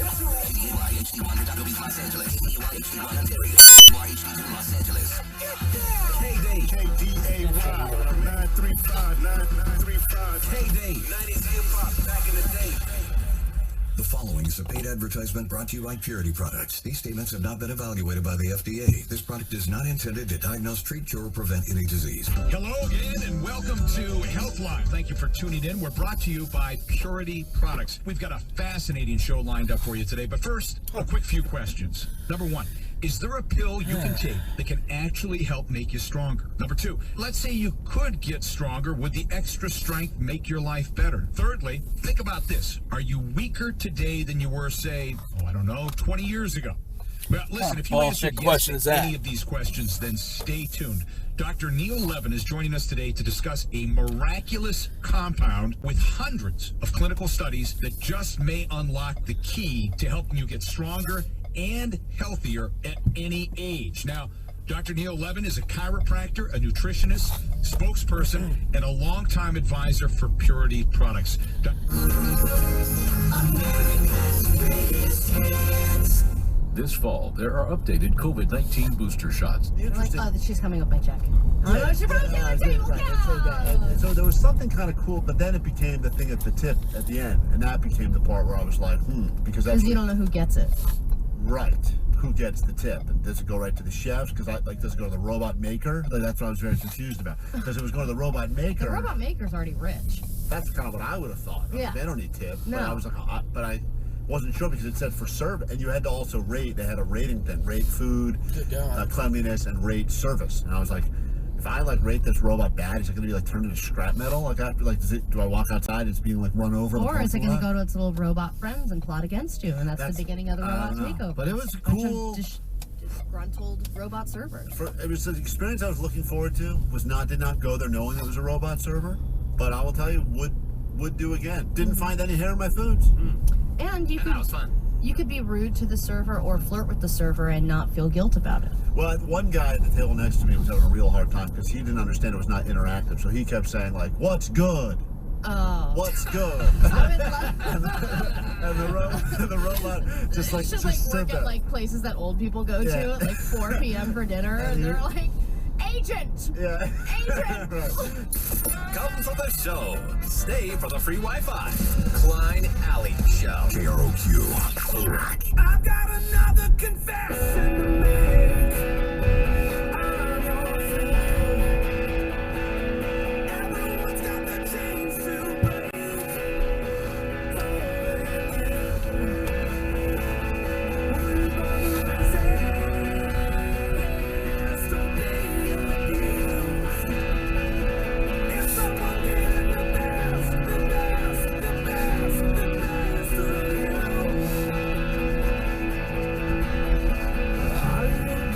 Los Angeles. Los Angeles. K-Day. K-D-A-Y. 935. 9935. K-Day. 90s hip-hop back in the day. The following is a paid advertisement brought to you by Purity Products. These statements have not been evaluated by the FDA. This product is not intended to diagnose, treat, cure, or prevent any disease. Hello again, and welcome to Health Live. Thank you for tuning in. We're brought to you by Purity Products. We've got a fascinating show lined up for you today, but first, a quick few questions. Number one, is there a pill you can take that can actually help make you stronger? Number two, let's say you could get stronger. Would the extra strength make your life better? Thirdly, think about this. Are you weaker today than you were, say, 20 years ago? Well, listen, if you answered yes to any of these questions, then stay tuned. Dr. Neil Levin is joining us today to discuss a miraculous compound with hundreds of clinical studies that just may unlock the key to helping you get stronger and healthier at any age. Now, Dr. Neil Levin is a chiropractor, a nutritionist, spokesperson, and a longtime advisor for Purity Products. This fall, there are updated COVID-19 booster shots. Like, she's coming up my jacket. Oh, she broke it. So there was something kind of cool, but then it became the thing at the tip at the end, and that became the part where I was like, because you don't know who gets it. Right. Who gets the tip? And does it go right to the chefs? Because does it go to the robot maker? That's what I was very confused about. Because it was going to the robot maker. The robot maker's already rich. That's kind of what I would have thought. Yeah. They don't need tip. No. But I was like, but I wasn't sure because it said for service, and you had to also rate. They had a rating thing: rate food, cleanliness, and rate service. And I was like, if I rate this robot bad, is it going to be turned into scrap metal? Do I walk outside and it's being run over? Or is it going to go to its little robot friends and plot against you? And that's the beginning of the robot takeover. But it was cool. Disgruntled robot servers. It was an experience I was looking forward to. Did not go there knowing it was a robot server, but I will tell you, would do again. Didn't find any hair in my foods. And that was fun. You could be rude to the server or flirt with the server and not feel guilt about it. Well, one guy at the table next to me was having a real hard time because he didn't understand it was not interactive. So he kept saying what's good? Oh. What's good? I would love and the robot just should work at places that old people go to at 4 p.m. for dinner, and they're like, Agent! Yeah. Agent! Come for the show. Stay for the free Wi-Fi. Klein Alley Show. KROQ. I've got another confession to make. Everyone's got the chains to break. Are you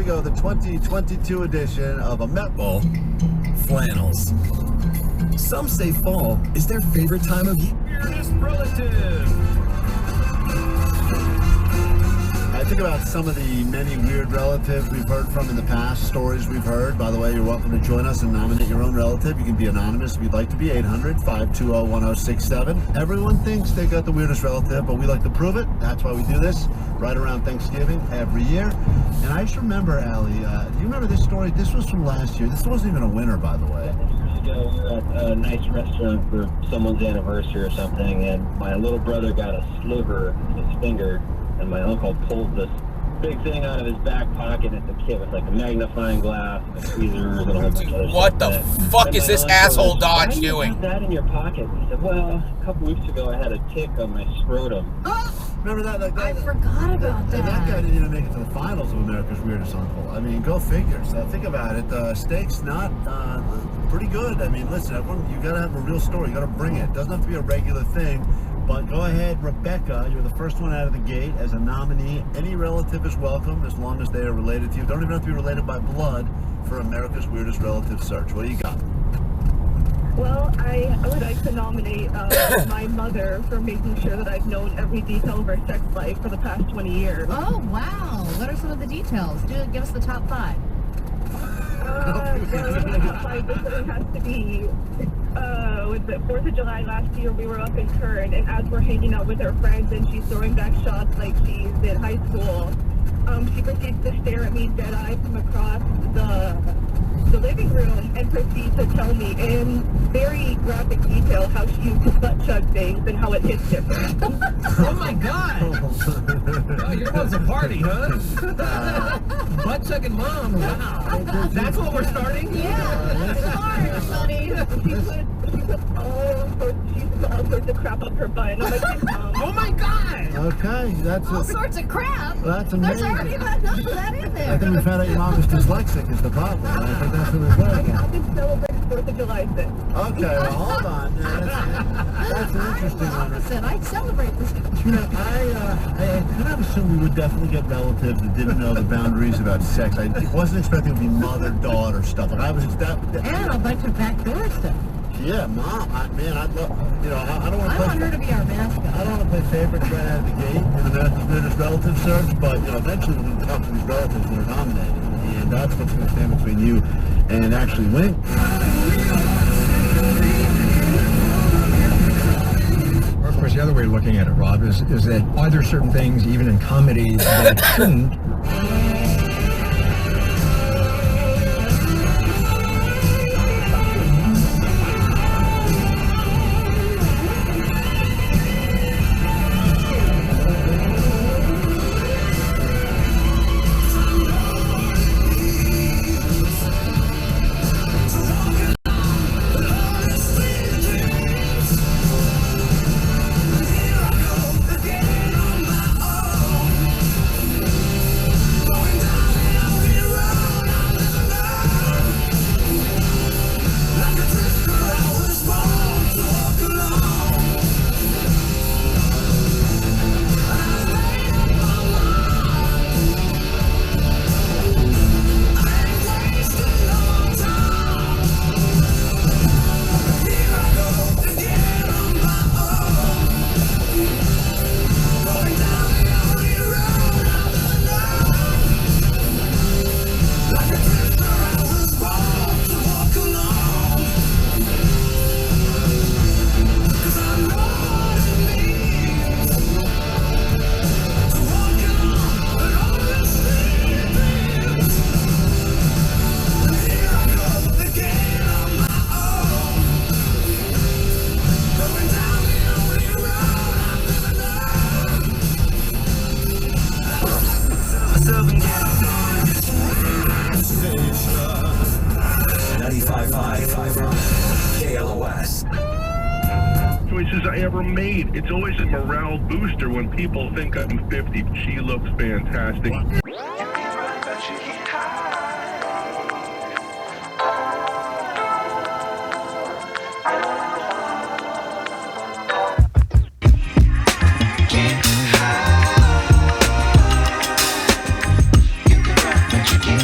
we go. The 2022 edition of a Met. Flannels. Some say fall is their favorite time of year. Weirdest relative. I think about some of the many weird relatives we've heard from in the past, stories we've heard. By the way, you're welcome to join us and nominate your own relative. You can be anonymous if you'd like to be. 800-520-1067. Everyone thinks they got the weirdest relative, but we like to prove it. That's why we do this right around Thanksgiving every year. And I just remember, Allie, do you remember this story? This was from last year. This wasn't even a winter, by the way. We're at a nice restaurant for someone's anniversary or something, and my little brother got a sliver in his finger, and my uncle pulled this big thing out of his back pocket. It's a kit with like a magnifying glass and tweezers and a whole bunch of other What stuff the in it. fuck And is my this uncle asshole goes, Dodge "Why do you doing?" have that in your pocket?" He said, "Well, a couple weeks ago I had a tick on my scrotum." Remember that? Like that I forgot about and that guy that. didn't even make it to the finals of America's Weirdest Uncle. I mean, go figure. So think about it. The stakes not pretty good. I mean, listen, everyone, you gotta have a real story. You gotta bring it. It doesn't have to be a regular thing. But go ahead, Rebecca. You're the first one out of the gate as a nominee. Any relative is welcome as long as they are related to you. Don't even have to be related by blood for America's Weirdest Relative search. What do you got? Well, I would like to nominate my mother for making sure that I've known every detail of her sex life for the past 20 years. Oh, wow. What are some of the details? Give us the top 5. Well, the top 5 basically has to be, was it 4th of July last year, we were up in Kern, and as we're hanging out with her friends and she's throwing back shots like she's in high school, she proceeds to stare at me dead-eyed from across the living room and proceeds to tell me in very graphic detail how she used to butt chug things and how it hits different. Oh my God! Oh, your mom's a party, huh? Butt chugging mom. Wow. That's what we're starting? Yeah, that's smart, buddy. She put all sorts of crap up her butt. And I'm like, Mom. Oh my God! Okay, that's All sorts of crap. That's There's amazing. already about enough of that in I there. think we found out your mom is dyslexic is the problem. I think that's what we're I've saying. been celebrating 4th of July since. Okay, well, hold on. That's an interesting one. Opposite. I celebrate this. You know, I kind of assumed we would definitely get relatives that didn't know the boundaries about sex. I wasn't expecting it to be mother-daughter stuff. Like I was just that. And a bunch of backdoor stuff. Yeah, Mom. I'd love. You know, I don't want I to want her to play. be our mascot. I don't want to play favorites right out of the gate in the America's relative search, but you know, eventually we're going to talk to these relatives that are nominated, and that's what's going to stand between you and actually winning. Or of course, the other way of looking at it, Rob, is that are there certain things, even in comedy, that shouldn't? Choices I ever made. It's always a morale booster when people think I'm 50. She looks fantastic. You can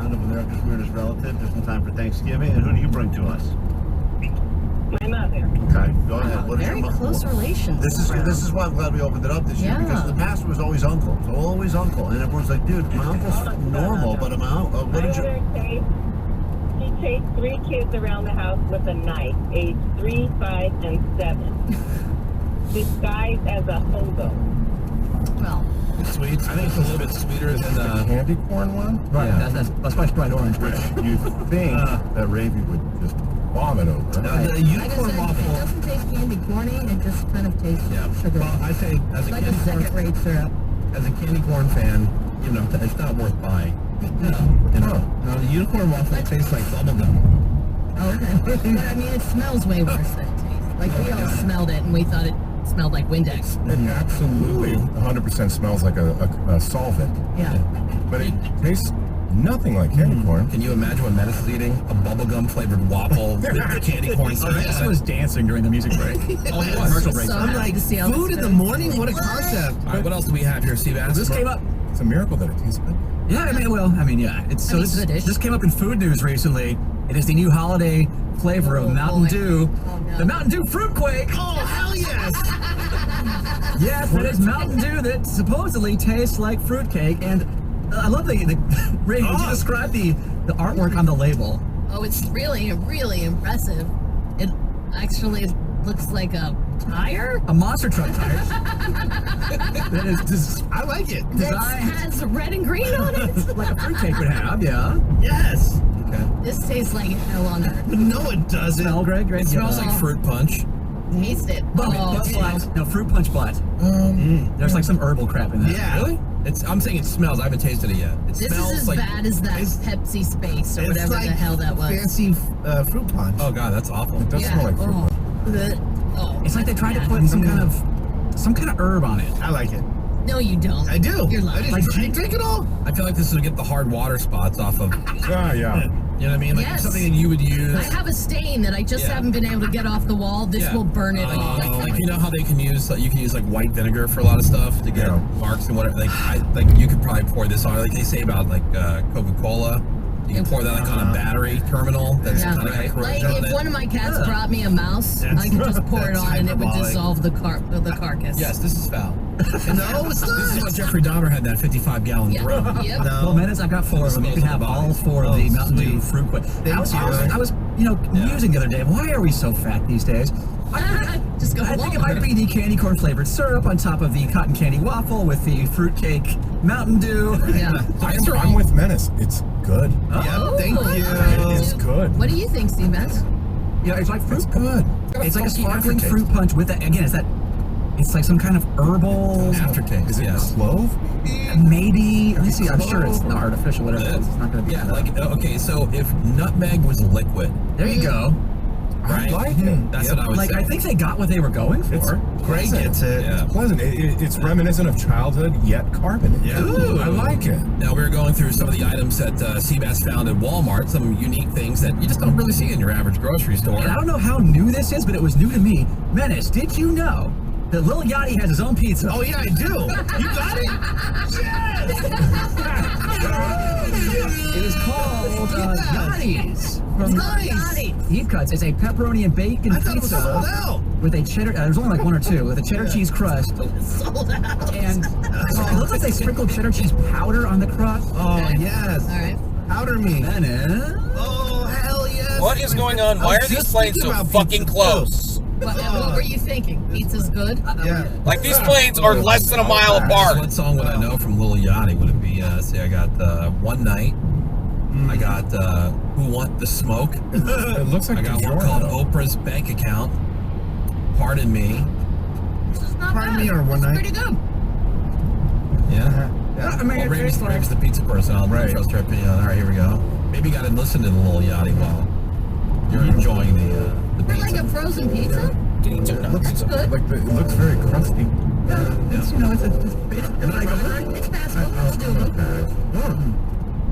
round of America's Weirdest Relative, just in time for Thanksgiving. And who do you bring to us? My mother. Okay, go ahead. What is Very your close relations. This is why I'm glad we opened it up this year, because in the past it was always uncle. So always uncle. And everyone's like, dude, my uncle's normal, but my uncle, what did you... He chased 3 kids around the house with a knife, aged 3, 5, and 7. Disguised as a hobo. Well, It's sweet. I think it's a little bit sweeter than the candy corn one? Right, Yeah. that's my bright orange. Which you think that Ravy would just vomit over. the unicorn It waffle. doesn't taste candy corny, it just kind of tastes sugar. Well, I say as a like a candy corn second-rate syrup. as a candy corn fan, you know, it's not worth buying. You know, the unicorn waffle tastes like bubblegum. Oh, okay. But I mean, it smells way worse than it tastes. Like, we all smelled it and we thought it smelled like Windex. It absolutely 100% smells like a solvent. Yeah. But it tastes nothing like candy corn. Can you imagine what Menace is eating? A bubblegum flavored waffle with the candy corn syrup? I was dancing during the music break. Oh, it was. Commercial break. So I'm happy like, to see all food this in the food. morning? What a concept. All right, what else do we have here, Seabass? This came up. It's a miracle that it tastes good. Yeah, yeah. It's I mean, good-ish. this came up in food news recently. It is the new holiday flavor of Mountain boy. Dew, Oh, no. the Mountain Dew Fruitquake. Oh, hell yes! Yes, it is Mountain Dew that supposedly tastes like fruitcake, and I love the Ray. Would you describe the artwork on the label? Oh, it's really, really impressive. It actually looks like a tire. A monster truck tire. That is I like it. It designed has red and green on it. like a fruitcake would have. Yeah. Yes. Okay. This tastes like hell on earth. No, it doesn't. Smell, Greg. Greg. It smells Yeah. like fruit punch. Taste it. But Oh, black. No, fruit punch black. There's like some herbal crap in that. Yeah. Really? I'm saying it smells. I haven't tasted it yet. It this smells is as like bad as that Pepsi Space or whatever the hell that was. Fancy fruit punch. Oh god, that's awful. It does smell like fruit punch. Oh, It's like they tried to put some kind of herb on it. I like it. no, you don't. I do. You're lying. I drink it all. I feel like this would get the hard water spots off of. Yeah. You know what I mean? Like Yes. something that you would use. I have a stain that I just Yeah. haven't been able to get off the wall. This will burn it off. Like you know how they can use you can use like white vinegar for a lot of stuff to get Yeah. marks and whatever. Like you could probably pour this on. Like they say about like Coca-Cola. You can pour that like on a battery terminal. That's Yeah. kind of Like corrosion on if it. one of my cats brought me a mouse, I could just pour it on and it would hyperbolic. dissolve the carcass. Yes, this is foul. No, it's not. This is what Jeffrey Dahmer had that 55-gallon Yeah. drum. Yep. Well, Menace, I've got 4 of them. You can have all 4 of the Mountain Dew Fruitquake. I was musing the other day. Why are we so fat these days? Just go. I think it might be the candy corn flavored syrup on top of the cotton candy waffle with the fruitcake Mountain Dew. Yeah. I'm with Menace. It's good. Yeah, thank you. It's good. What do you think, Seabass? Yeah, it's like fruit. It's good. It's like a funky sparkling aftertaste. fruit punch with that. Again, it's like some kind of herbal Aftertaste. Is it yes. clove? Maybe. Let me see. I'm sure it's not artificial. Whatever it is, it's not going to be. Yeah, like okay, so if nutmeg was liquid, There you go. right? I like it. That's what I was Like saying. I think they got what they were going It's for. Greg gets it. Yeah. It's pleasant. It's reminiscent of childhood, yet carbonated. Yeah. Ooh, I like it. Now we were going through some of the items that Seabass found at Walmart, some unique things that you just don't really see in your average grocery store. And I don't know how new this is, but it was new to me. Menace, did you know that Lil Yachty has his own pizza? Oh yeah, I do. You got it? It is called Yachty's from Nice. Deep Cuts. It's a pepperoni and bacon I thought it was pizza sold out. with a cheddar. There's only like 1 or 2 with a cheddar cheese crust, Sold out. and it looks like they sprinkled cheddar cheese powder on the crust. Oh yes. All right. Powder me. Menace. Oh hell yes. What is going on? Why are these planes so fucking close? What were you thinking? Pizza's good? Yeah. Like, these planes are less than a mile apart. What song would I know from Lil Yachty? Would it be? Say I got One Night. I got Who Want the Smoke. It looks like I got one called Oprah's Bank Account. Pardon Me. This is not Pardon bad. me, or One It's Night? pretty good. Yeah. I mean, Well, it's Ravy's like- the pizza person. I'll trust her opinion. All right, here we go. Maybe you got to listen to the Lil Yachty while you're enjoying the For pizza. like a frozen pizza? It's good. Like it looks very crusty. It's, It's passable. It's doable.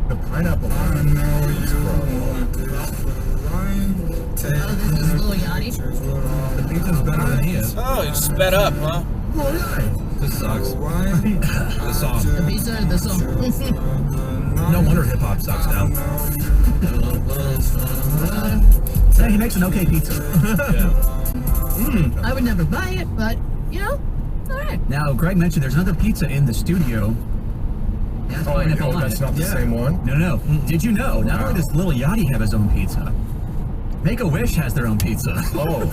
The pineapple. Oh, this is Lil Yachty. The pizza's better than he is. Oh, you sped up, huh? Oh, This sucks. Why? The song. The pizza or the song? No wonder hip hop sucks now. Hey, he makes an okay pizza. I would never buy it, but, you know, it's all right. Now, Greg mentioned there's another pizza in the studio. That's pineapple on that's it. not the same one? No. Did you know, not only does Lil Yachty have his own pizza, Make-A-Wish has their own pizza. Oh.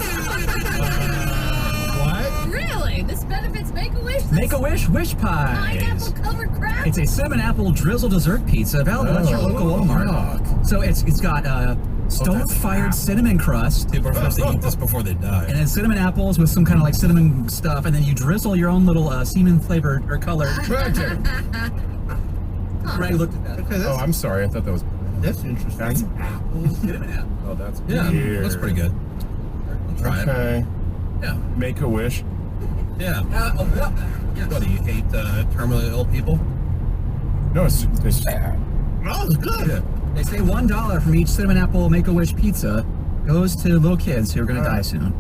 What? Really? This benefits Make-A-Wish? Make-A-Wish Wish Pies. Pineapple covered crap? It's a cinnamon apple drizzle dessert pizza available at your local Walmart. So it's got stove-fired cinnamon crust. People are supposed to eat this before they die. And then cinnamon apples with some kind of like cinnamon stuff, and then you drizzle your own little semen flavored or colored. Greg looked at that. Okay, I'm sorry. I thought that was. That's interesting. That's apples. Oh, that's weird. That's pretty good. Try it. Okay. Yeah. Make-A-Wish. Yeah. What do you hate terminally ill people? No, it's Oh, it's good. Yeah. They say $1 from each cinnamon apple Make-A-Wish pizza goes to little kids who are going to die soon.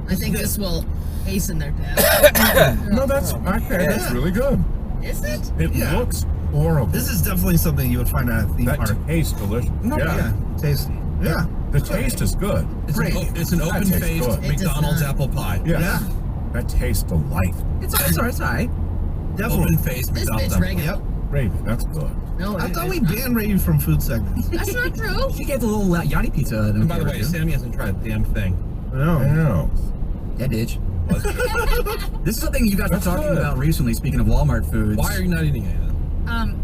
I think this will hasten their death. No, that's okay. That's really good. Is it? It looks horrible. This is definitely something you would find at a theme park. That tastes delicious. Yeah. Tasty. Yeah. The taste is good. It's an open-faced McDonald's apple pie. Yeah. That tastes delightful. It's all right. Definitely. Open-faced This McDonald's bit's apple regular. pie. Gravy, that's good. No, I thought we banned Ray from food segments. That's not true. She gave the little Yachty pizza. And by the way, Sammy hasn't tried a damn thing. No. Yeah, ditch. This is something you guys were talking about recently, speaking of Walmart foods. Why are you not eating it?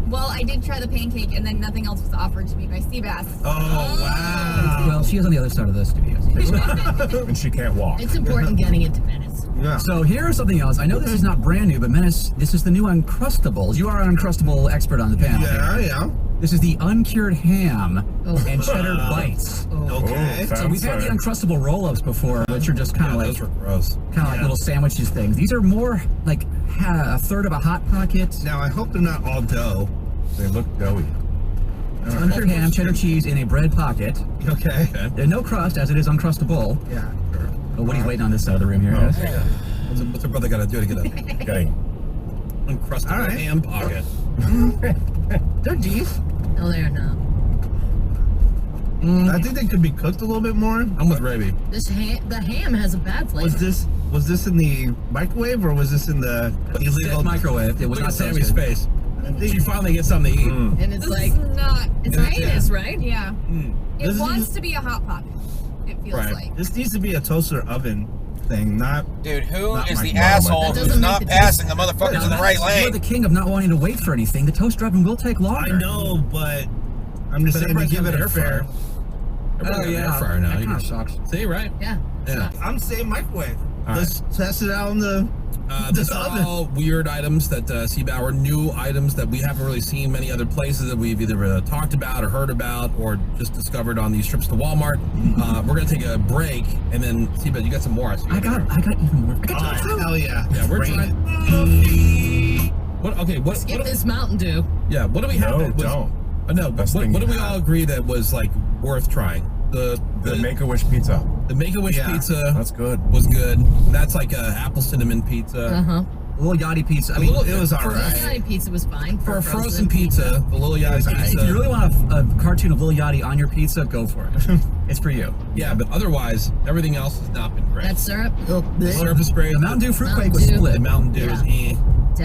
Well, I did try the pancake, and then nothing else was offered to me by Seabass. Oh, wow. Well, she is on the other side of the studio. And she can't walk. It's important getting into Venice. Yeah. So here's something else. I know this is not brand new, but Menace, this is the new Uncrustables. You are an Uncrustable expert on the panel. Yeah. This is the uncured ham and cheddar bites. Okay. So we've had the Uncrustable roll-ups before, which are just kind of like those were gross. Kind of like little sandwiches things. These are more like a third of a Hot Pocket. Now, I hope they're not all dough. They look doughy. Uncured ham, cheddar cheese in a bread pocket. Okay. There's no crust, as it is Uncrustable. Yeah. Oh, Woody's waiting on this side of the room here. guys. What's a brother got to do to get a uncrustable ham pocket? They're deep. No, they are not. I think they could be cooked a little bit more. I'm with Raby. The ham has a bad flavor. Was this in the microwave or was this in the illegal microwave? It was Look not at Sammy's toasted. face. She finally gets something to eat. And it's like, It's heinous, right? Yeah. It This wants is- to be a hot pocket. It feels like. This needs to be a toaster oven thing, not. Dude, who Not is my the mom. asshole That who's doesn't not make the passing the motherfuckers in the right You're lane? the king of not wanting to wait for anything. The toaster oven will take longer. I know, but I'm just saying to give it a fair. Oh, yeah. Air fryer now. You can sucks. See, right? Yeah. I'm saying microwave. All Let's test it out in the. These are all weird items that Seabauer, new items that we haven't really seen many other places that we've either talked about or heard about or just discovered on these trips to Walmart. We're gonna take a break and then Seabauer, you got some more. I got even more. Hell yeah! Yeah, we're Bring trying. What? Skip this Mountain Dew. Yeah. What do we have? No, that was, don't. No. Best What thing do you we have. all agree that was like worth trying? The Make-A-Wish pizza. The Make-A-Wish Yeah. pizza. That's good. Was good. That's like a apple cinnamon pizza. Little Yachty pizza. I mean, it was For alright. Yachty pizza was fine. For a frozen pizza, the Lil Yachty if pizza. you really want a cartoon of Lil Yachty on your pizza, go for it. It's for you. Yeah, but otherwise, everything else has not been great. That syrup. The syrup is great. The Mountain Dew fruit Mountain quake was Dew. split. The Mountain Dew is eh.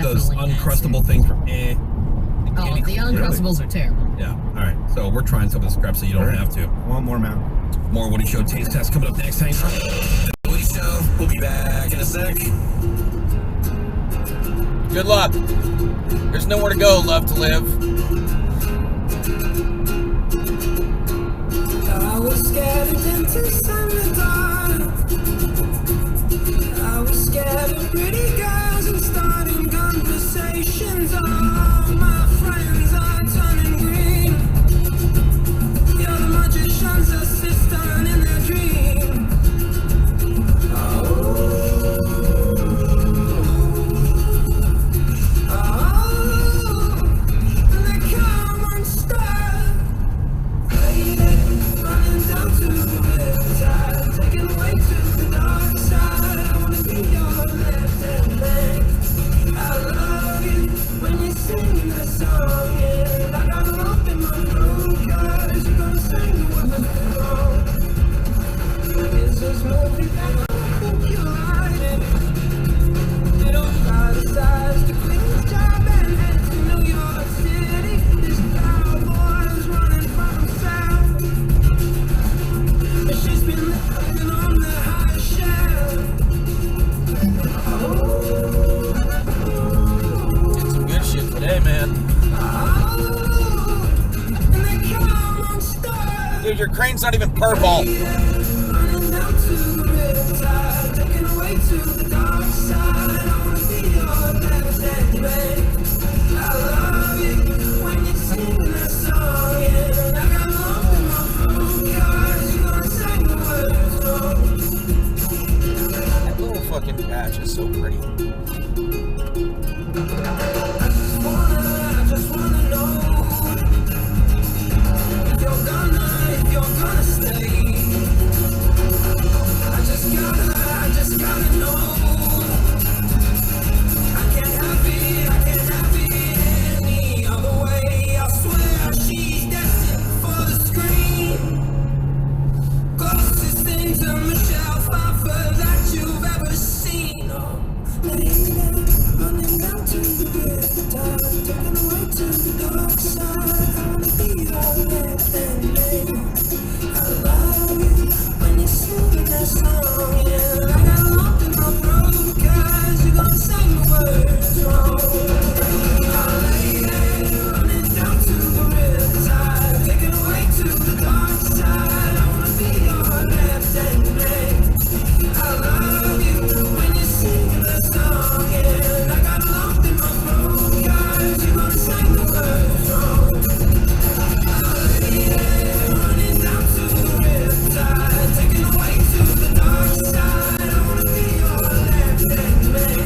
Those Definitely uncrustable things are eh. Oh, the Uncrustables are terrible. Yeah. All right. So we're trying some of the scraps so you don't have to. One more Mountain. More Woody Show taste test coming up next time. The Woody Show. We'll be back in a sec. Good luck. There's nowhere to go, love to live. I was scattered into summertime. I was scared of pretty girls and starting conversations. All my friends are turning green. You're the magician's assistant in their dream. Running down to the tide. this movie, and I hope you like it. You don't gotta size to quit his job and head to New York City. This cowboy's running for himself. She's been living on the high shelf. Did some good shit today, man. Dude, your crane's not even purple. Running down to the riverside, taken away to the dark side. I wanna be your left-hand man. I love you when you sing that song, yeah. I got lump in my throat, 'cause you're gonna sing the words wrong. That little fucking patch is so pretty. I just wanna know if you're gonna stay. I just gotta know. I can't have it any other way. I swear she's destined for the screen. Closest thing to Michelle Pfeiffer that you've ever seen. Oh, lady, running down to the riptide, taken away to the dark side. I wanna be your left-hand man. I love you when you sing that song, yeah. I got a lump in my throat, 'cause you're gonna sing the words wrong. Oh, lady, running down to the riptide, taken away to the dark side. I wanna be your left-hand man. I love you when you sing that song, yeah. I got a lump in my throat, 'cause you're gonna sing the words wrong. Oh, lady, running down to the riptide, taken away to the dark side. I wanna be your left-hand man.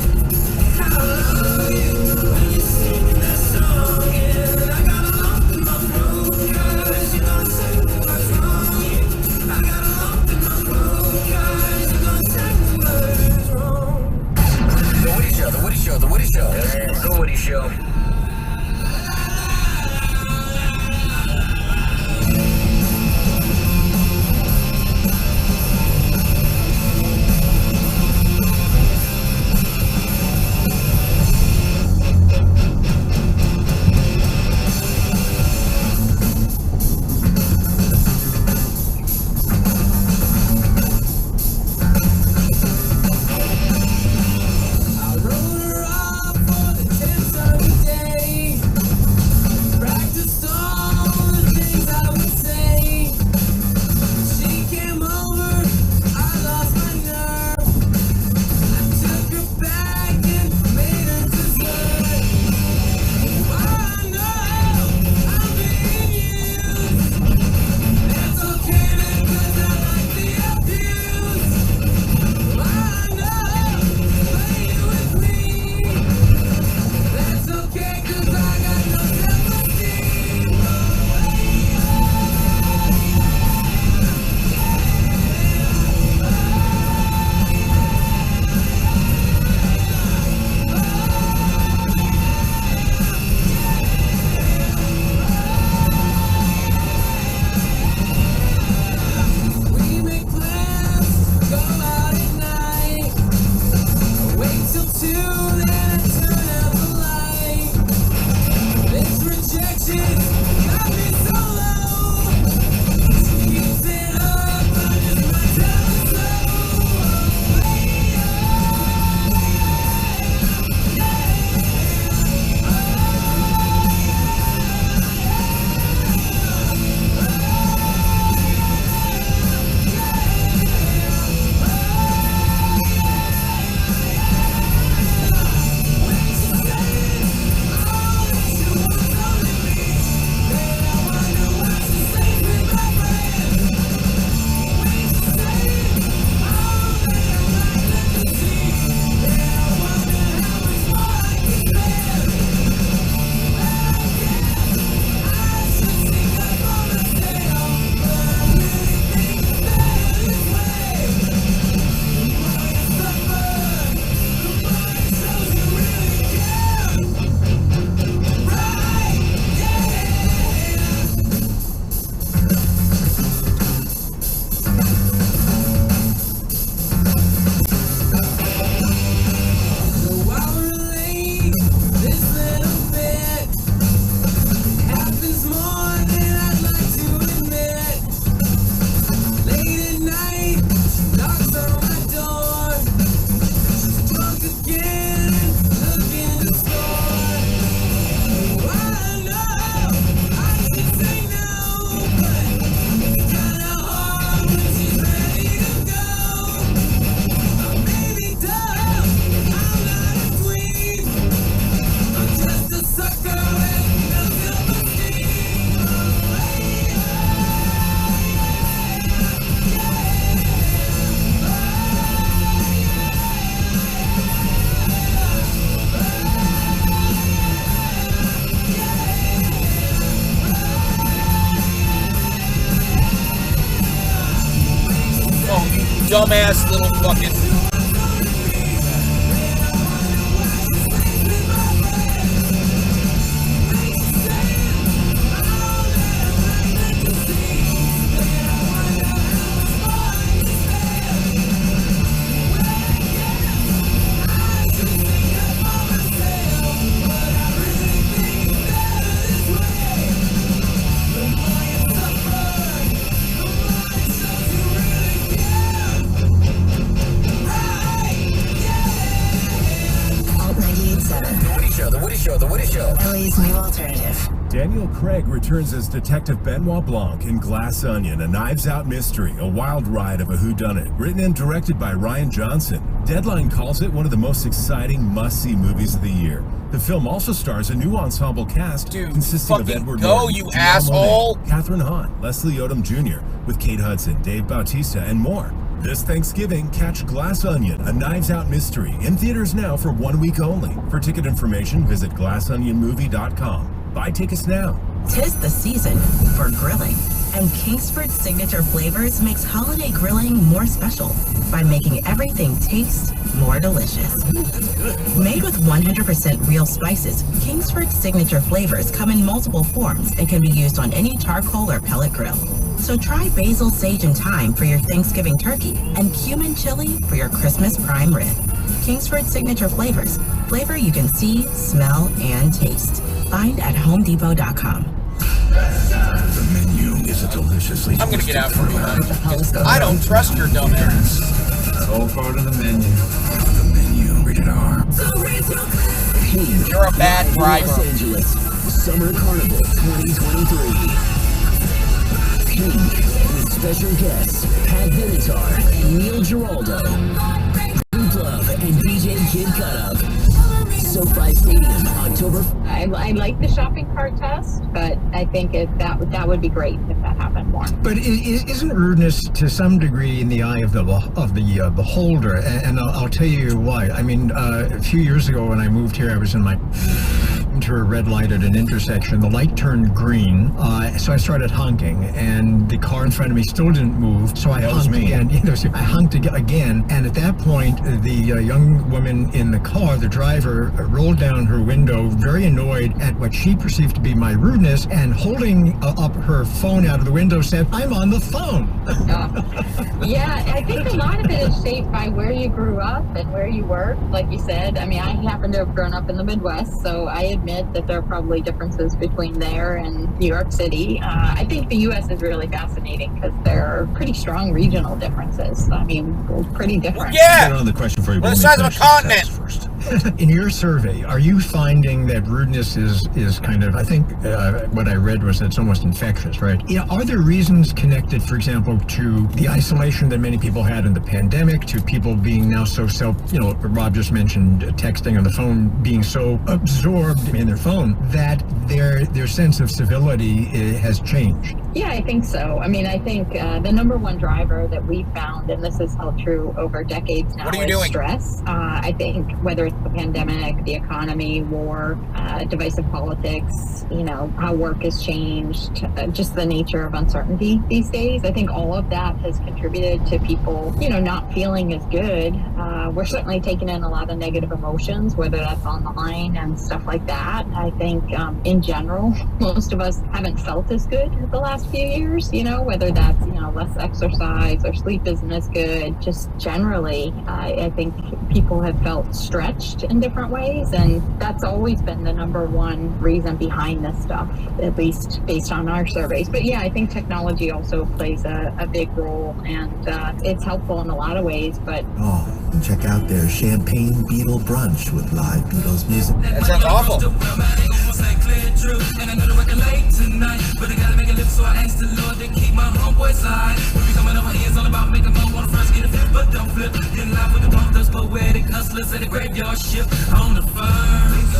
I love you when you sing that song, yeah. I got a lump in my throat, 'cause you're gonna sing the words wrong, yeah. I got a lump in my throat, 'cause you're gonna sing the words wrong. The Woody Show, the Woody Show, the Woody Show. The Woody Show. I wrote her off for the 10th dumbass little fucking... The Woody Show. LA's new alternative. Daniel Craig returns as Detective Benoit Blanc in Glass Onion, a Knives Out mystery, a wild ride of a whodunit. Written and directed by Rian Johnson. Deadline calls it one of the most exciting must-see movies of the year. The film also stars a new ensemble cast consisting of Edward Norton, you Janelle asshole! Monáe, Catherine Hahn, Leslie Odom Jr., with Kate Hudson, Dave Bautista, and more. This Thanksgiving, catch Glass Onion, a Knives Out mystery, in theaters now for 1 week only. For ticket information, visit glassonionmovie.com. Buy tickets now. 'Tis the season for grilling, and Kingsford Signature Flavors makes holiday grilling more special by making everything taste more delicious. Made with 100% real spices, Kingsford Signature Flavors come in multiple forms and can be used on any charcoal or pellet grill. So try basil, sage, and thyme for your Thanksgiving turkey, and cumin chili for your Christmas prime rib. Kingsford Signature Flavors, flavor you can see, smell, and taste. Find at HomeDepot.com. The menu is a deliciously... I'm gonna get out from behind because I don't trust your dumb ass. It's all part of the menu. The menu, rated R. You're a bad driver. Los Angeles, Summer Carnival 2023. Pink, with special guests Pat Benatar and Neil Giraldo, Group Love and DJ Kid Cutup. SoFi Stadium, October. I like the shopping cart test, but I think that would be great if that happened more. But isn't rudeness to some degree in the eye of the beholder? And I'll tell you why. I mean, a few years ago when I moved here, I was into a red light at an intersection. The light turned green, so I started honking, and the car in front of me still didn't move. So I honked again. I honked again, and at that point, the young woman in the car, the driver, rolled down her window, very annoyed at what she perceived to be my rudeness, and holding up her phone out of the window, said, "I'm on the phone." Yeah, I think a lot of it is shaped by where you grew up and where you work. Like you said, I mean, I happen to have grown up in the Midwest, so I admit that there are probably differences between there and New York City. I think the U.S. is really fascinating because there are pretty strong regional differences. I mean, pretty different. Yeah! Get on the question for you. We're the size of a continent! First. In your survey, are you finding that rudeness is kind of, I think what I read was that it's almost infectious, right? Yeah, are there reasons connected, for example, to the isolation that many people had in the pandemic, to people being now so Rob just mentioned texting on the phone, being so absorbed in their phone that their sense of civility has changed? Yeah, I think so. I mean, I think the number one driver that we found, and this has held true over decades now, is stress. I think whether it's the pandemic, the economy, war, divisive politics, how work has changed, just the nature of uncertainty these days. I think all of that has contributed to people, not feeling as good. We're certainly taking in a lot of negative emotions, whether that's online and stuff like that. I think in general, most of us haven't felt as good the last few years, whether that's, less exercise or sleep isn't as good. Just generally, I think people have felt stretched in different ways, and that's always been the number one reason behind this stuff, at least based on our surveys. But yeah, I think technology also plays a big role, and it's helpful in a lot of ways, but... Oh, check out their Champagne Beatle brunch with live Beatles music. That sounds awful. And I know the working late tonight, but I gotta make a live, so I asked the Lord to keep my homeboy side. When we coming over here, it's all about making more on the first get a fit, but don't flip. In live with the bump, those poetic hustlers at the graveyard shift on the first.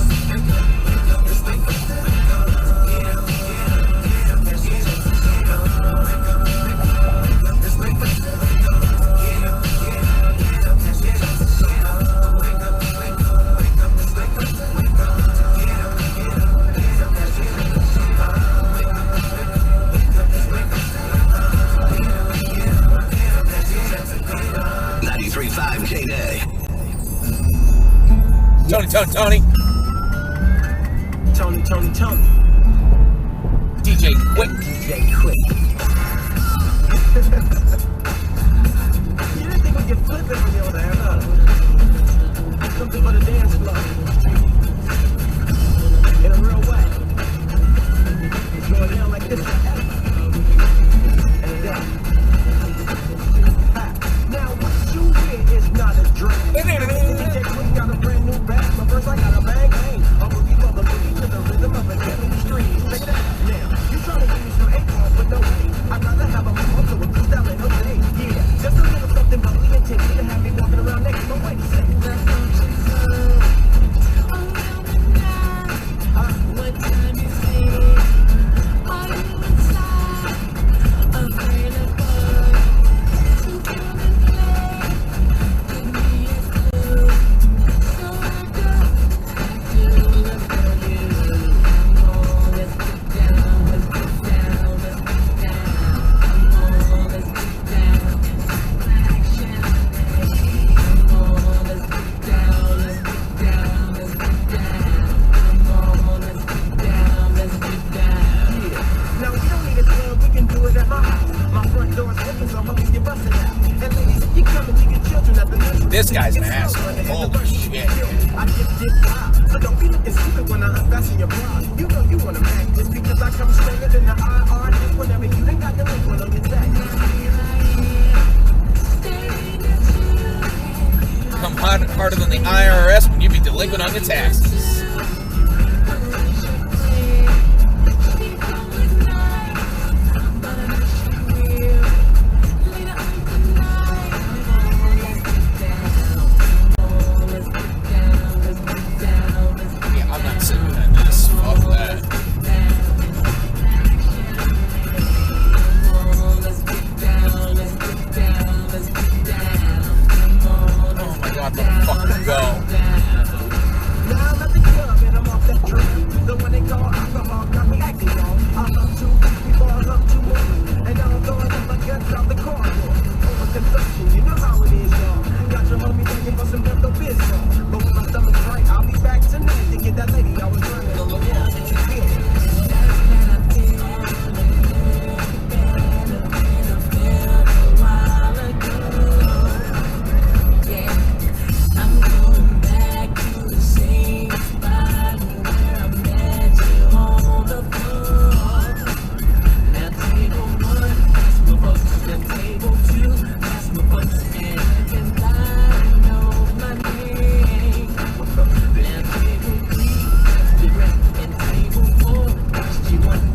93.5 K-Day. Tony. Tony. DJ Quick. You didn't think we could flip it from your there, huh? Something for the dance floor. In a real way. It's going down like this. And down. Now what you hear is not a dream. DJ Quick got a brand new bag, but first I got a bang. A boogie for the boogie to the rhythm of a deadly stream. Check it out. Now, you trying to give me some acorns, but no way. I'd rather have a motor with two style and okay. Yeah, just a little something bubbly and tasty to have me walking around next. But wait a second. What time is it? Are you inside? Available to come and play? Give me a clue, so I do look for you. Come on, let's get down, let's get down, let's get down. Come on, let's get down. Action. Come on, let's get down, let's get down, let's get down. Come on, let's get down, let's get down. Yeah. Now we don't need a club, we can do it at my house. My front door's open, so homies get busted out. And ladies, you come and leave your children at the nursery. This guy's an asshole. Holy shit. I just did wild, so don't be looking stupid when I unfasten your bra. You know you wanna make this because I come stronger than the IR. Just whenever you done got the link one on your tag. Come harder than the IRS when you be delinquent on your taxes. Yeah, I'm not sitting in this. Fuck that. Oh my god, let the fuck go. Now I'm at the club and I'm off that drink. The one they call alcohol got me acting on. I love two before I love two more. And now I'm throwing up my guts out the corridor. Overconsumption, you know how it is, y'all. Got your homie begging for some Pepto Bismol. But when my stomach's right, I'll be back tonight to get that lady I was running on the wall. Did you feel it?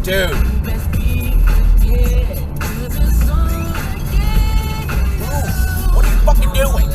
Dude. What are you fucking doing?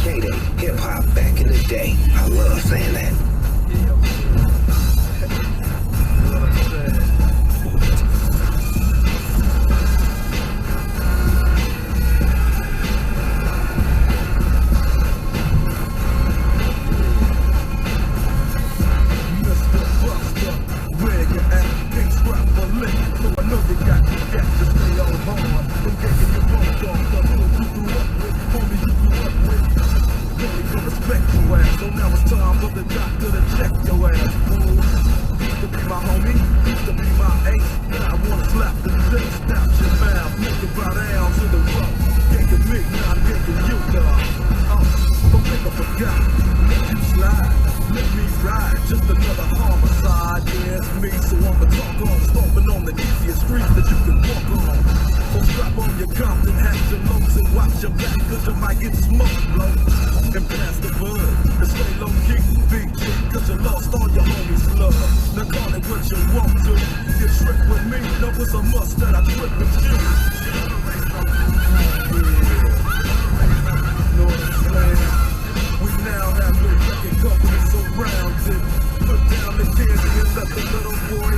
K-Day, hip-hop back in the day. I love saying that. 'cause you might get smoked, blow. And pass the bud. And stay low key, big G, 'cause you lost all your homies' love. Now call it what you want to. Get tripped with me, no, it's a must that I trip with you. Know what I'm saying? We now have the record company surrounded. Put down the candy and let the little boy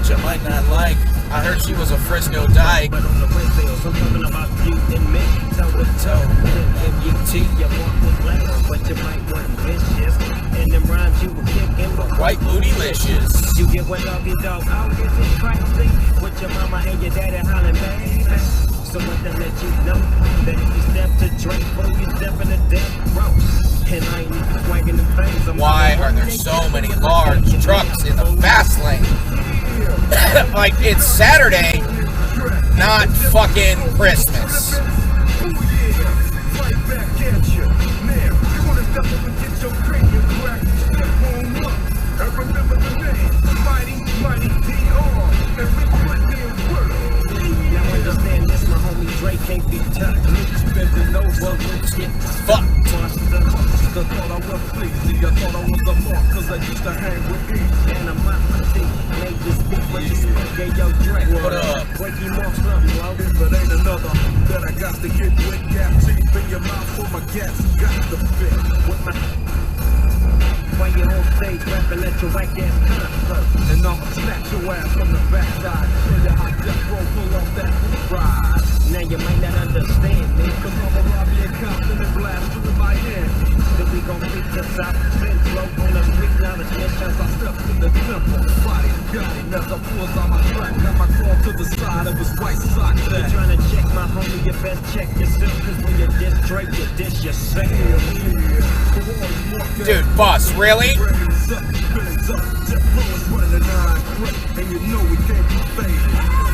which I might not like. I heard she was a Frisco dyke. But on the Wednesdays, I'm talking about you and me. Toe to toe, M-U-T, you walk with later, but you might want vicious. And them rhymes you were kicking with white bootylicious. You get what doggy dog, oh, is it crazy? With your mama and your daddy hollering, baby. So what to let you know that if you step to drink, boy, you step in the death row. And I ain't even swagging the things. Why are there so many large trucks in the fast lane? Like, it's Saturday, not fucking Christmas. Fuck. What up? But ain't another that I got to get with gap teeth in your mouth for my gas got to fit with my while you on stage rapping at your whack ass concert. And I'ma snatch your ass from the backside. Show you how death row pull off that ride. Now you might not understand me, cause I'ma rob you a Compton and blast through my hand. Then we gon' beat this out, Centro on the street, now the shit as I step to the temple. Body got him as I pulls on my track. Got my crawl to the side of his white sock. You tryna check my homie, you best check yourself. Cause when you diss Drake, you diss yourself. Dude, boss, really? And you know we can't be faded.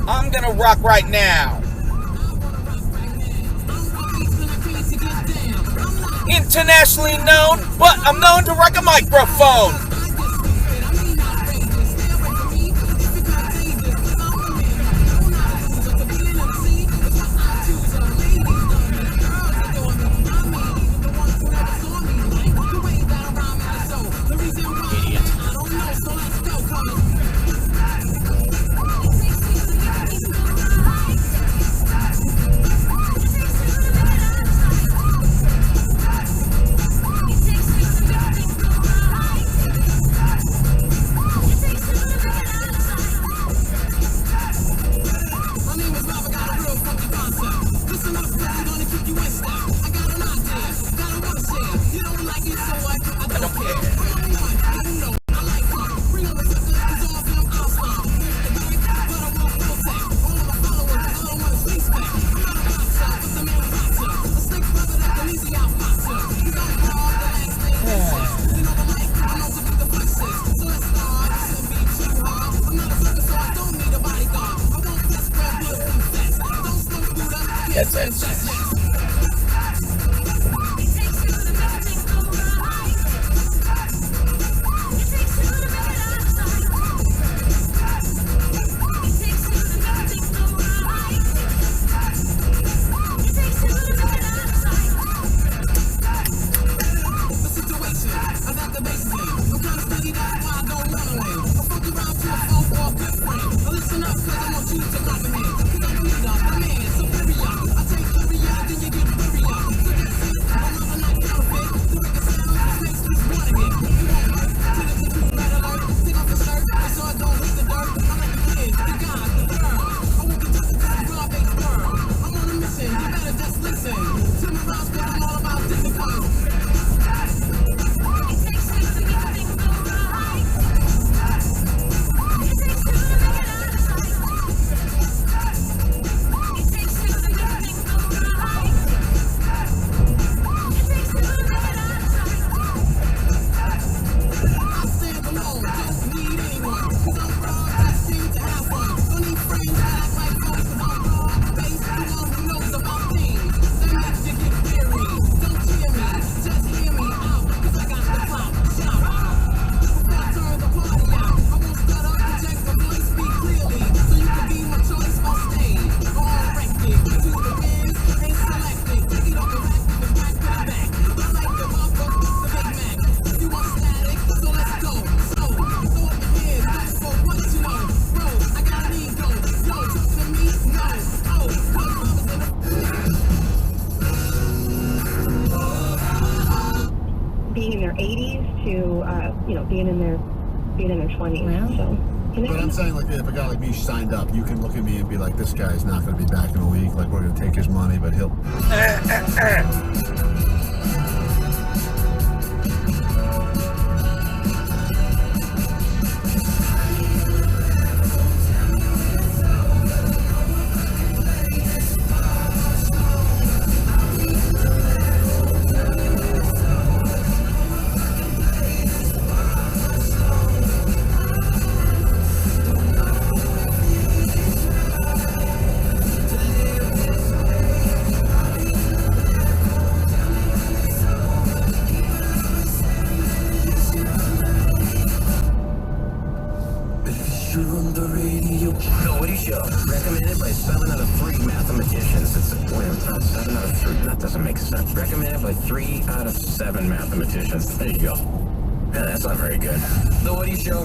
I'm gonna rock right now. Internationally known, but I'm known to rock a microphone. being in their 80s to being in their 20s. Well. So. But I'm saying, like, if a guy like me signed up, you can look at me and be like, this guy's not going to be back in a week. Like, we're going to take his money, but he'll... The Woody Show, recommended by 7 out of 3 mathematicians. Wait, 7 out of 3, that doesn't make sense. Recommended by 3 out of 7 mathematicians. There you go. Yeah, that's not very good. The Woody Show.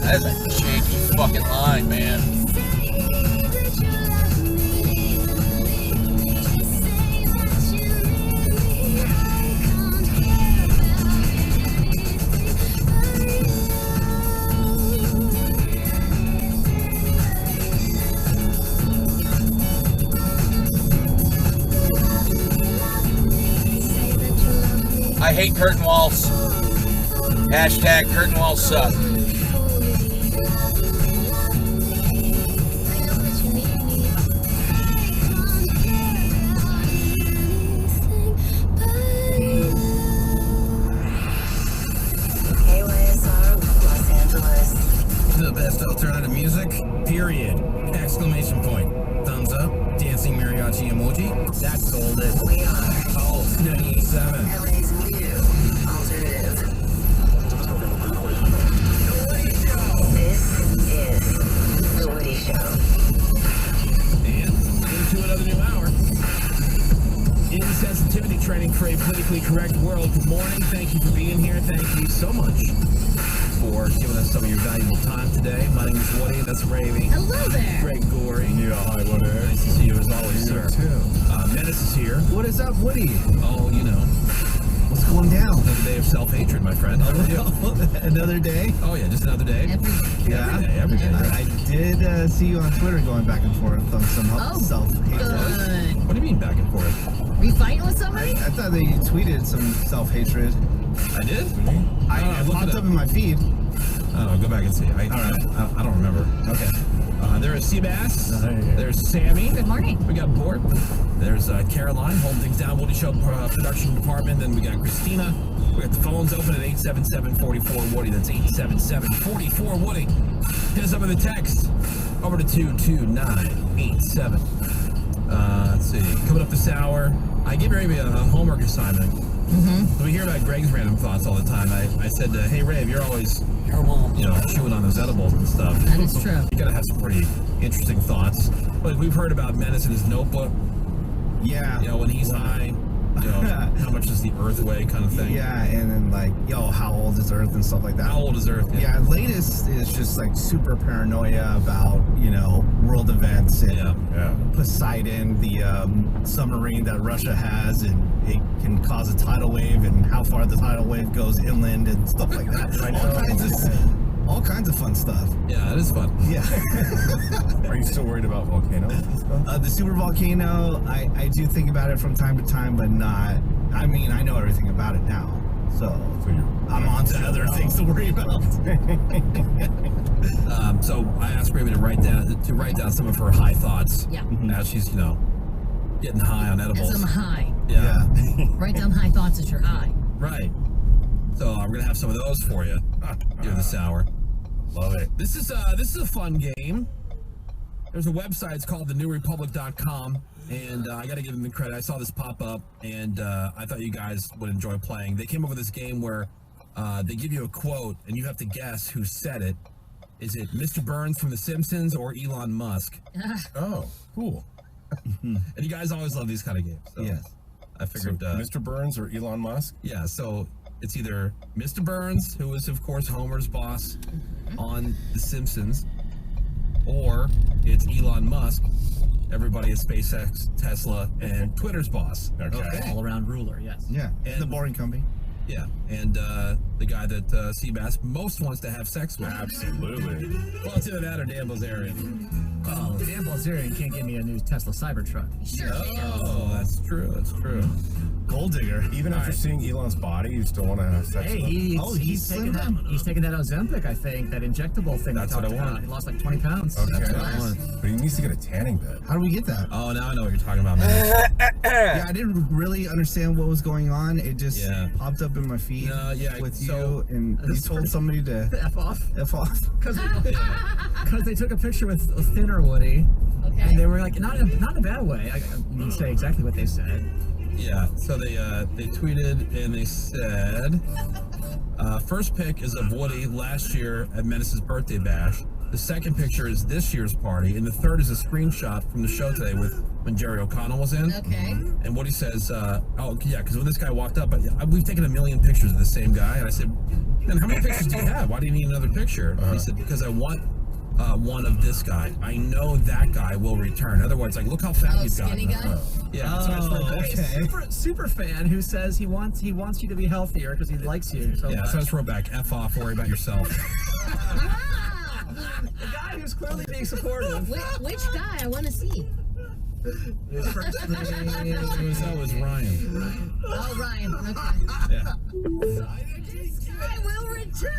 That's a shaky fucking line, man. I hate curtain walls. Hashtag curtain walls suck. The best alternative music, period. Exclamation point. Thumbs up. Dancing mariachi emoji. That sold it. We are Pulse 98.7. LA's new alternative. This is The Woody Show. And into another new hour. Insensitivity training for a politically correct world. Good morning. Thank you for being here. Thank you so much for giving us some of your valuable time today. My name is Woody. That's Ravy. Hello there. Greg Gorey. Yeah, hi, Woody. Nice to see you as always, sir. too. Menace is here. What is up, Woody? Oh, you know. What's going down? Another day of self-hatred, my friend. How are you? Another day? Oh yeah, just another day. Every day. I did see you on Twitter going back and forth on some self-hatred. Good. What do you mean back and forth? Were you fighting with somebody? I thought that you tweeted some self-hatred. I did? It popped up in my feed. Oh, go back and see. I don't remember. Okay. There's Seabass. There's Sammy. Good morning. We got Bort. There's Caroline holding things down. Woody Show production department. Then we got Christina. We got the phones open at 877-44-WOODY. That's 877-44-WOODY. Hit us up with a text over to 22987. Let's see. Coming up this hour, I gave Ray a homework assignment. Mm-hmm. We hear about Greg's random thoughts all the time. I said, hey, Ray, you're always chewing on those edibles and stuff. That is true. You gotta have some pretty interesting thoughts. But we've heard about Menace in his notebook. Yeah. When he's high, how much does the Earth weigh kind of thing. Yeah, and then how old is Earth and stuff like that. How old is Earth? Yeah, latest is just super paranoia about, world events and Poseidon, the submarine that Russia has, and it can cause a tidal wave and how far the tidal wave goes inland and stuff like that. All kinds of fun stuff. Yeah, it is fun. Yeah. Are you still worried about volcanoes and stuff? The super volcano, I do think about it from time to time, but not. I mean, I know everything about it now, so I'm on to other things to worry about. So I asked Raven to write down some of her high thoughts. Yeah. As she's getting high on edibles. As I'm high. Yeah. Write down high thoughts as you're high. Right. So we're gonna have some of those for you during this hour. Love it. This is a fun game. There's a website. It's called thenewrepublic.com, and I got to give them the credit. I saw this pop up, and I thought you guys would enjoy playing. They came up with this game where they give you a quote, and you have to guess who said it. Is it Mr. Burns from The Simpsons or Elon Musk? Oh, cool. And you guys always love these kind of games. So yes. I figured Mr. Burns or Elon Musk? Yeah, so it's either Mr. Burns, who is, of course, Homer's boss on The Simpsons, or it's Elon Musk, everybody at SpaceX, Tesla, and Twitter's boss. Okay. All-around ruler, yes. Yeah, and the boring company. Yeah, and the guy that Seabass most wants to have sex with. Absolutely. Well, it's either that or Dan Bilzerian. Oh, Dan Bilzerian can't give me a new Tesla Cybertruck. Sure. Oh, that's true. That's true. Gold digger. Even after seeing Elon's body, you still want to have sex Hey, with him? he's taking that Ozempic, I think, that injectable thing. That's what I want. He lost like 20 pounds. Okay. That's what I want. But he needs to get a tanning bed. How do we get that? Oh, now I know what you're talking about, man. Yeah, I didn't really understand what was going on. It just popped up in my feed with you, and you told somebody to F off. F off. Because they took a picture with a thinner Woody, and they were like, not in a bad way. I didn't say exactly what they said. Yeah, so they tweeted and they said, first pic is of Woody last year at Menace's birthday bash. The second picture is this year's party, and the third is a screenshot from the show today when Jerry O'Connell was in. Okay. And Woody says, because when this guy walked up, we've taken a million pictures of the same guy, and I said, man, how many pictures do you have? Why do you need another picture? And he said, because I want one of this guy. I know that guy will return. In other words, look how fat you've gotten. Skinny guy? Yeah. Super fan who says he wants you to be healthier because he likes you so much. So I just wrote back, F off, worry about yourself. The guy who's clearly being supportive. Which guy? I want to see. His first name That was Ryan. Oh, Ryan. Okay. Yeah. I will return.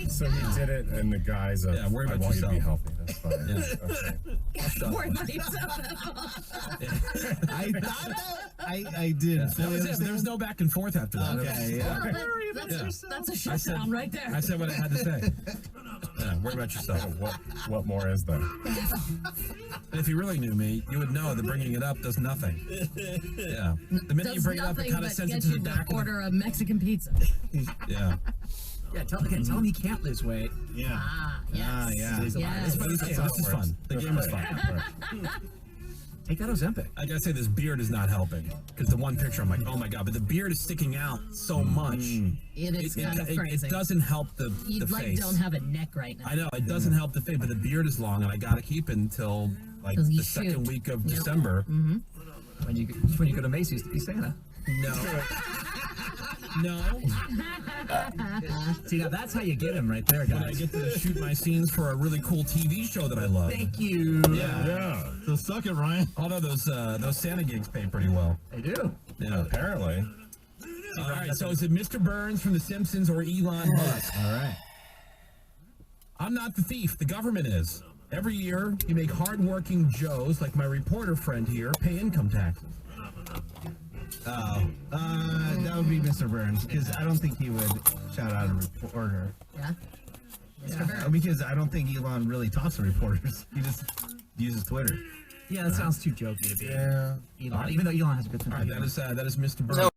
So he did it in the guise of, worry about I want you to be yourself. healthy. That's fine. Yeah. Okay. Worry about yourself. I thought that. I did. There was no back and forth after that. Okay, yeah. That's a shutdown right there. I said what I had to say. Yeah, worry about yourself. What more is there? And if you really knew me, you would know that bringing it up does nothing. Yeah. The minute you bring it up, it kind of sends it to the back. Order a Mexican pizza. Yeah. Yeah, tell him he can't lose weight. Yeah. Yes. Yeah. Yes. This is fun. The game is fun. Take that Ozempic. I gotta say, this beard is not helping. Because the one picture, I'm like, oh my god, but the beard is sticking out so much. It's kind of crazy. It doesn't help the You face. don't have a neck right now. I know, it doesn't help the face, but the beard is long, and I gotta keep it until the second week of December. When you go to Macy's to be Santa. No. No. See, now that's how you get him right there, guys. When I get to shoot my scenes for a really cool TV show that I love. Thank you. Yeah. So suck it, Ryan. Although those Santa gigs pay pretty well. They do. Yeah, apparently. All right, so is it Mr. Burns from The Simpsons or Elon Musk? All right. I'm not the thief. The government is. Every year, you make hardworking Joes, like my reporter friend here, pay income taxes. Oh, that would be Mr. Burns, because I don't think he would shout out a reporter. Yeah? Because I don't think Elon really talks to reporters. He just uses Twitter. Yeah, that sounds too jokey to be. Yeah. Elon, even though Elon has a good sense All of right, humor. that is Mr. Burns.